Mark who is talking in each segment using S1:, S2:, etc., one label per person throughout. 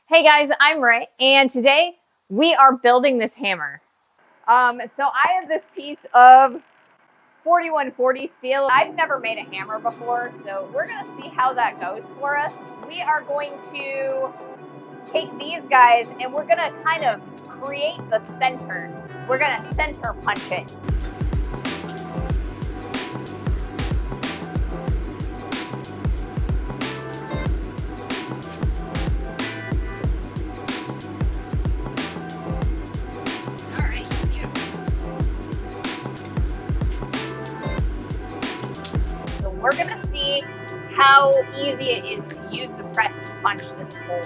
S1: Hey guys, I'm Ray, and today we are building this hammer. So I have this piece of 4140 steel. I've never made a hammer before, so we're gonna see how that goes for us. We are going to take these guys and we're gonna kind of create the center. We're gonna center punch it. We're gonna see how easy it is to use the press to punch this hole.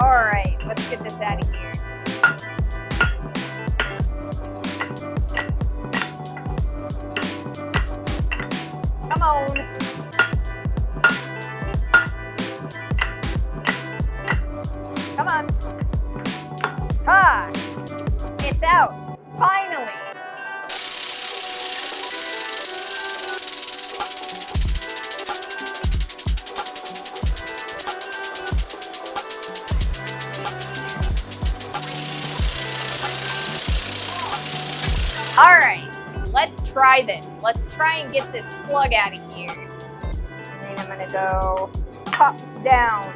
S1: All right, let's get this out of here. Come on. Come on. Ah, it's out. Finally. All right, let's try this. Let's try and get this plug out of here. And then I'm gonna go pop down.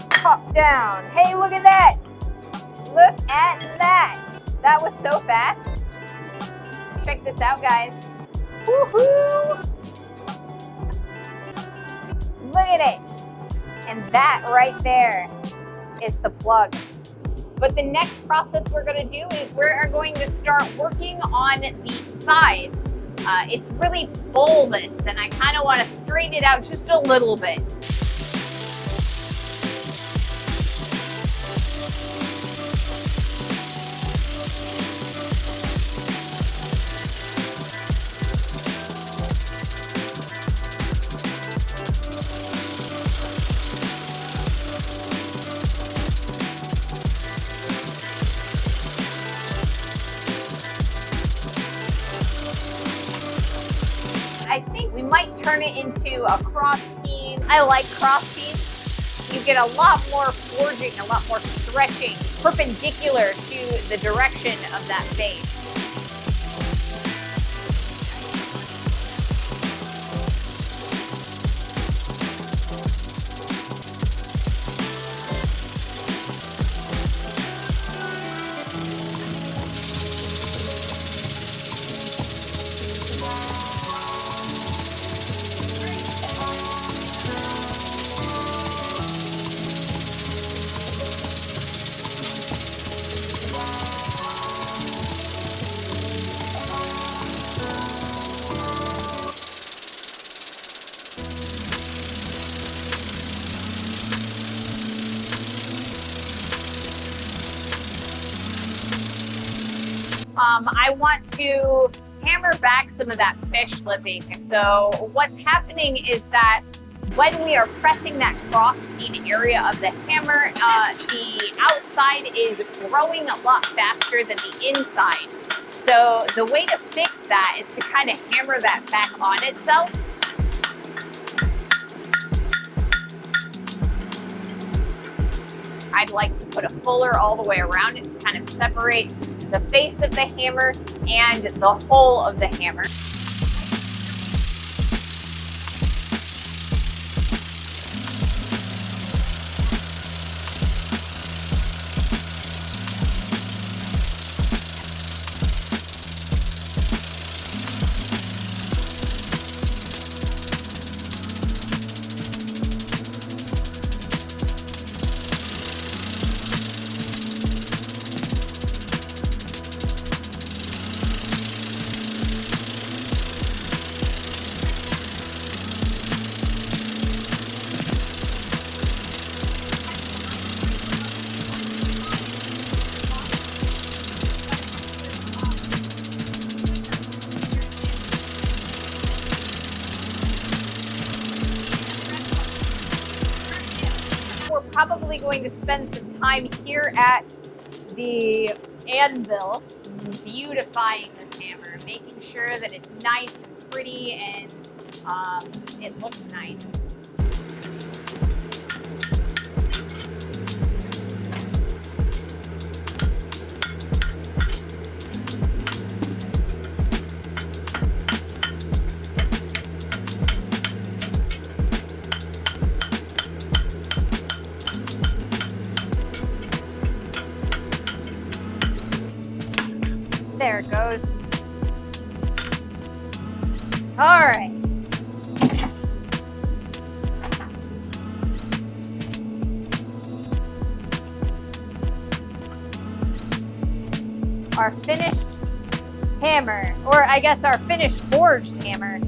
S1: Pop down. Hey, look at that. Look at that. That was so fast. Check this out, guys. Woohoo! Look at it. And that right there is the plug. But the next process we're going to do is we're going to start working on the sides. It's really bulbous, and I kind of want to straighten it out just a little bit. I think we might turn it into a cross piece. I like cross piece. You get a lot more forging, a lot more stretching, perpendicular to the direction of that base. I want to hammer back some of that fish slipping. So what's happening is that when we are pressing that cross beam area of the hammer, the outside is growing a lot faster than the inside. So the way to fix that is to kind of hammer that back on itself. I'd like to put a fuller all the way around it to kind of separate the face of the hammer and the hole of the hammer. probably going to spend some time here at the anvil beautifying this hammer, making sure that it's nice and pretty and it looks nice. There it goes. All right. Our finished hammer, or I guess our finished forged hammer,